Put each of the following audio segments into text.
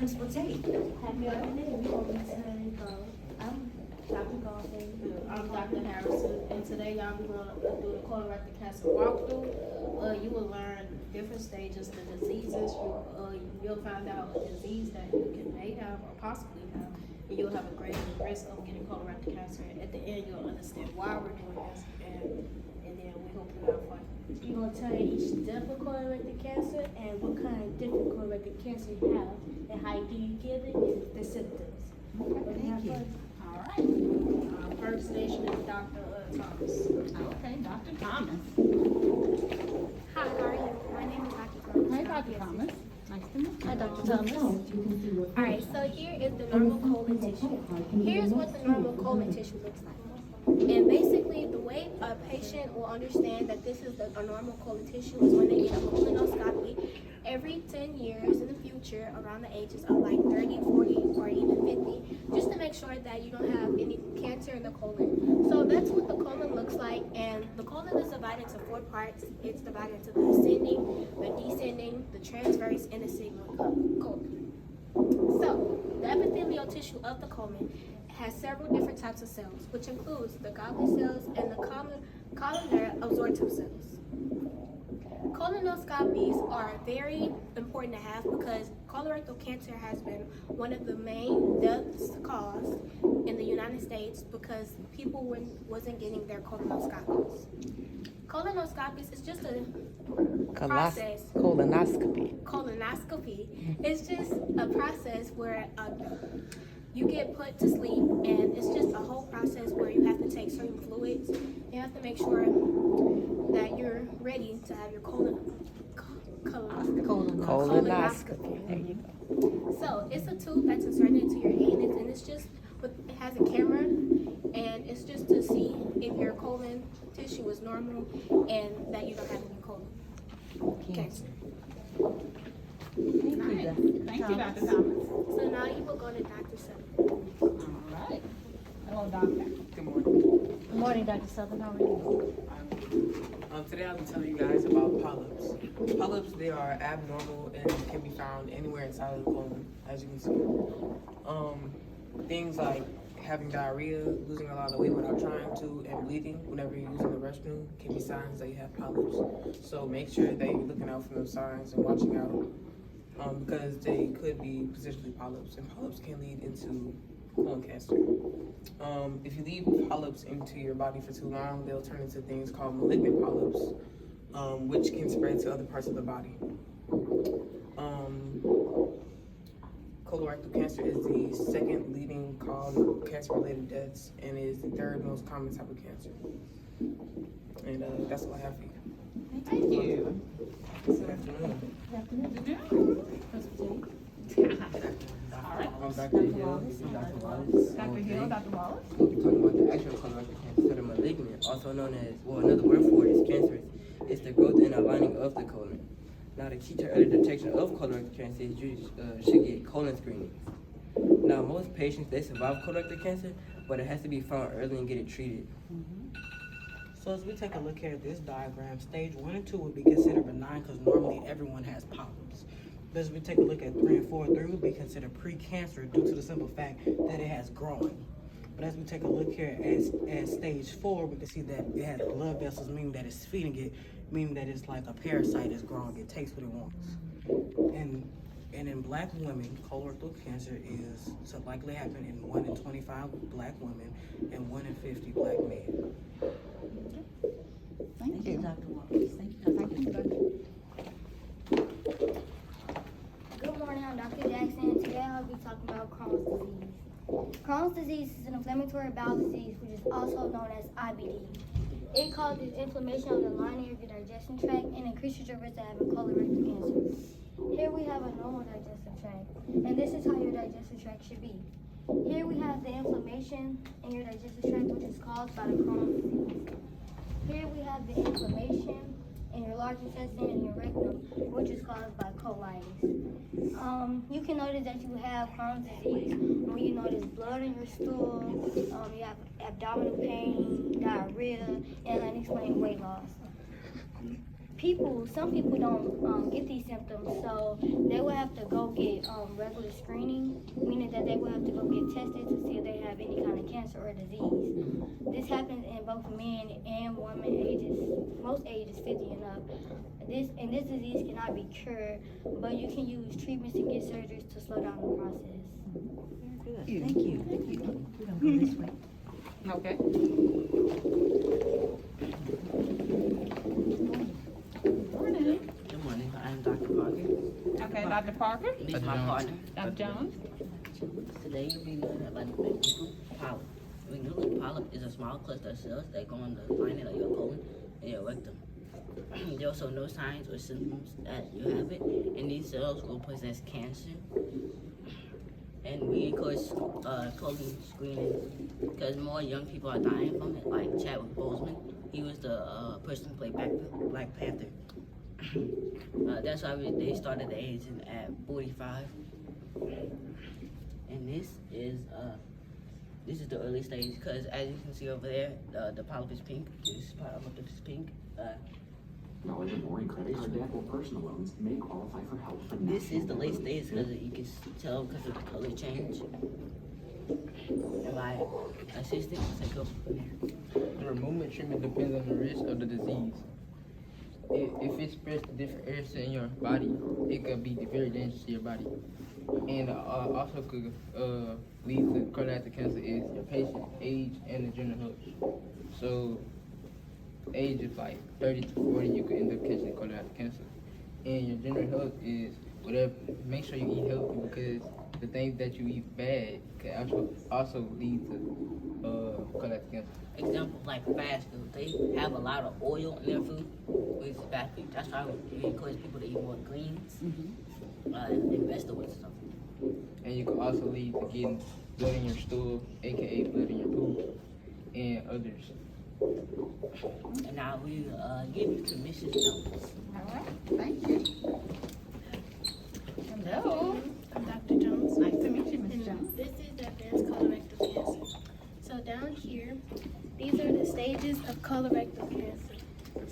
Principal Tate. Happy afternoon. We're going to I'm Dr. Golden. I'm Dr. Harrison, and today y'all be going to do the colorectal cancer walkthrough. You will learn different stages, the diseases. You'll find out a disease that you may have or possibly have, and you'll have a greater risk of getting colorectal cancer. And at the end, you'll understand why we're doing this, and then we hope you have fun. We're going to tell you each step of colorectal cancer and what kind of different colorectal cancer you have and how do you get it and the symptoms. Okay, thank you. All right. First station is Dr. Thomas. Okay, Dr. Thomas. Hi, how are you? My name is Dr. Thomas. Hi, Dr. Thomas. Nice to meet you. Hi, Dr. Thomas. Alright, so here is the normal colon tissue. Here's what the normal colon tissue looks like. And basically, the way a patient will understand that this is a normal colon tissue is when they get a colonoscopy every 10 years in the future, around the ages of like 30, 40, or even 50, just to make sure that you don't have any cancer in the colon. So that's what the colon looks like, and the colon is divided into 4 parts. It's divided into the ascending, the descending, the transverse, and the sigmoid colon. So, the epithelial tissue of the colon has several different types of cells, which includes the goblet cells and the columnar absorptive cells. Colonoscopies are very important to have because colorectal cancer has been one of the main deaths caused in the United States because people wasn't getting their colonoscopies. Colonoscopies is just a process. Colonoscopy. It's just a process where you get put to sleep, and it's just a whole process where you have to take certain fluids. You have to make sure that you're ready to have your colonoscopy. There you go. So it's a tube that's inserted into your anus, and it has a camera, and it's just to see if your colon tissue is normal and that you don't have any colon cancer. Thank you, Dr. Thomas. So now you will go to Dr. Sutton. All right. Hello, Doctor. Good morning. Good morning, Dr. Southern. How are you? Today I'll be telling you guys about polyps. Polyps, they are abnormal and can be found anywhere inside of the colon, as you can see. Things like having diarrhea, losing a lot of weight without trying to, and bleeding whenever you're using the restroom can be signs that you have polyps. So make sure that you're looking out for those signs and watching out because they could be potentially polyps, and polyps can lead into colon cancer. If you leave polyps into your body for too long, they'll turn into things called malignant polyps, which can spread to other parts of the body. Colorectal cancer is the second leading cause of cancer-related deaths and is the third most common type of cancer. And that's all I have for you. Thank you. Good afternoon. All right. I'm Dr. Hill. This is Dr. Wallace. Dr. Hill, Dr. Wallace. We'll be talking about the actual colorectal cancer, so the malignant, also known as, well, another word for it is cancerous. It's the growth and aligning of the colon. Now, the key to early detection of colorectal cancer is you should get colon screenings. Now, most patients, they survive colorectal cancer, but it has to be found early and get it treated. So as we take a look here at this diagram, stage 1 and 2 would be considered benign because normally everyone has polyps. But as we take a look at 3 and 4, 3 would be considered pre-cancer due to the simple fact that it has grown. But as we take a look here at stage 4, we can see that it has blood vessels, meaning that it's feeding it, meaning that it's like a parasite is growing. It takes what it wants. And in black women, colorectal cancer is so likely happen in 1 in 25 black women and 1 in 50 black men. Thank you. Dr. Wallace. Thank you, Dr. Good morning, I'm Dr. Jackson. Today I'll be talking about Crohn's disease. Crohn's disease is an inflammatory bowel disease, which is also known as IBD. It causes inflammation of the lining of your digestion tract and increases your risk of having colorectal cancer. Here we have a normal digestive tract, and this is how your digestive tract should be. Here we have the inflammation in your digestive tract, which is caused by the Crohn's disease. Here we have the inflammation in your large intestine and your rectum, which is caused by colitis. You can notice that you have Crohn's disease when you notice blood in your stool, you have abdominal pain, diarrhea, and unexplained weight loss. some people don't get these symptoms, so they will have to go get regular screening, meaning that they will have to go get tested to see if they have any kind of cancer or disease. This happens in both men and women ages, most ages 50 and up. This disease cannot be cured, but you can use treatments and get surgeries to slow down the process. Thank you. We're gonna go this way. Okay. Good morning, I'm Dr. Parker. Okay, Dr. Parker, This is my partner. Dr. Jones. Today you'll be learning about the magnesium polyp. The magnesium polyp is a small cluster of cells that go on the lining of your colon and your rectum. There are also no signs or symptoms that you have it, and these cells will possess cancer. And we encourage colon screening because more young people are dying from it, like Chadwick Boseman. He was the person who played Black Panther. That's why they started the age at 45. And this is the early stage because as you can see over there, the polyp is pink. This polyp is pink. Knowledge of more credit card debt or personal loans may qualify for help from This is the late stage because you can tell because of the color change. And my assistant will take over from there. The removement treatment depends on the risk of the disease. If it spreads to different areas in your body, it could be very dangerous to your body. And also could lead to colorectal cancer is your patient age and the general health. So age is like 30 to 40, you could end up catching colorectal cancer. And your general health is whatever. Make sure you eat healthy because the things that you eat bad can also lead to colorectal cancer. Example like fast food, they have a lot of oil in their food, which is bad for you. That's why we encourage people to eat more greens and vegetables and stuff. And you can also lead to getting blood in your stool, aka blood in your poop, and others. And now we give you to Mrs. Jones. All right, thank you. Hello. I'm Dr. Jones. Nice to meet you, Ms. Jones. This is advanced colorectal cancer. So down here, these are the stages of colorectal cancer.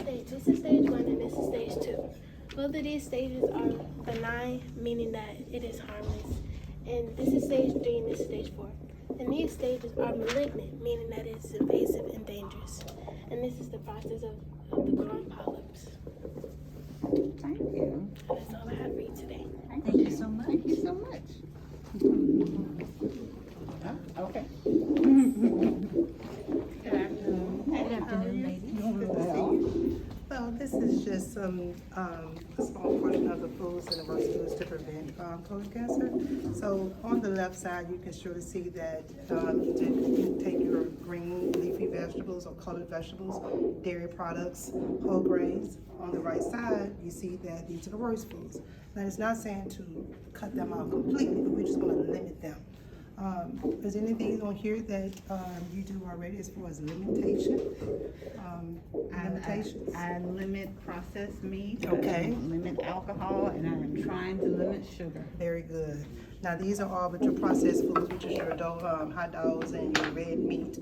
This is stage 1 and this is stage 2. Both of these stages are benign, meaning that it is harmless. And this is stage 3 and this is stage 4. And these stages are malignant, meaning that it's invasive and dangerous. And this is the process of the growing polyps. Thank you. That's all I have for you today. Thank you so much. Thank you so much. Okay. Good afternoon. Good afternoon, ladies. Well, this is just some a small portion of the foods that are used to prevent colon cancer. So on the left side, you can surely see that you take your green leafy vegetables or colored vegetables, dairy products, whole grains. On the right side, you see that these are the worst foods. Now, it's not saying to cut them out completely, but we just want to limit them. Is there anything on here that you do already as far as limitations? I limit processed meat. Okay. I limit alcohol, and I am trying to limit sugar. Very good. Now, these are all but your processed foods, which is your hot dogs and your red meat,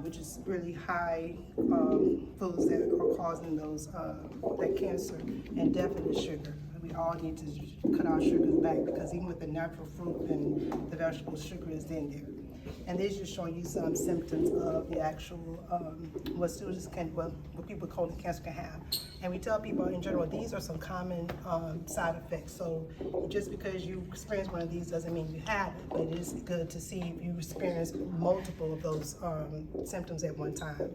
which is really high foods that are causing those that cancer, and definitely sugar. We all need to cut our sugars back because even with the natural fruit and the vegetables, sugar is in there. And this just showing you some symptoms of the actual what students what people with colon cancer can have. And we tell people in general these are some common side effects. So just because you experience one of these doesn't mean you have it, but it is good to see if you experience multiple of those symptoms at one time.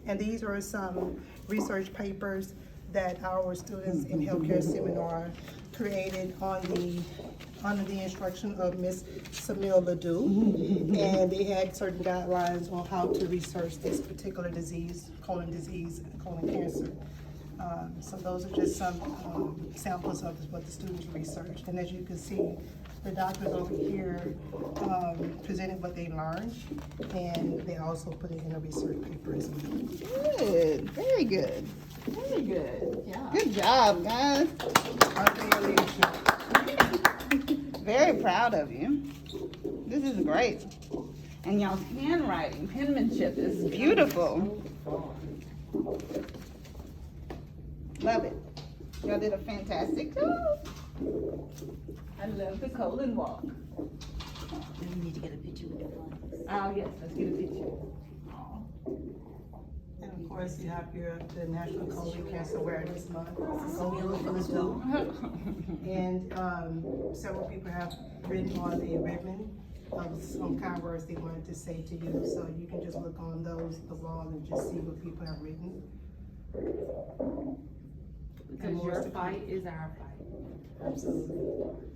And these are some research papers that our students in healthcare seminar created under the instruction of Miss Samil Ladou, and they had certain guidelines on how to research this particular disease, colon cancer. So those are just some samples of what the students researched. And as you can see, the doctors over here presented what they learned, and they also put it in a research paper as well. Good. Very good. Very good. Yeah. Good job, guys. Very proud of you. This is great. And y'all's handwriting, penmanship is beautiful. Love it. Y'all did a fantastic job. I love the colon walk. We need to get a picture with the flags. Oh, yes, let's get a picture. And of course, you have the National Colon Cancer Awareness Month. So beautiful as well. And several people have written on a ribbon of some kind words they wanted to say to you. So you can just look on the wall and just see what people have written. Because your fight is our fight. Absolutely.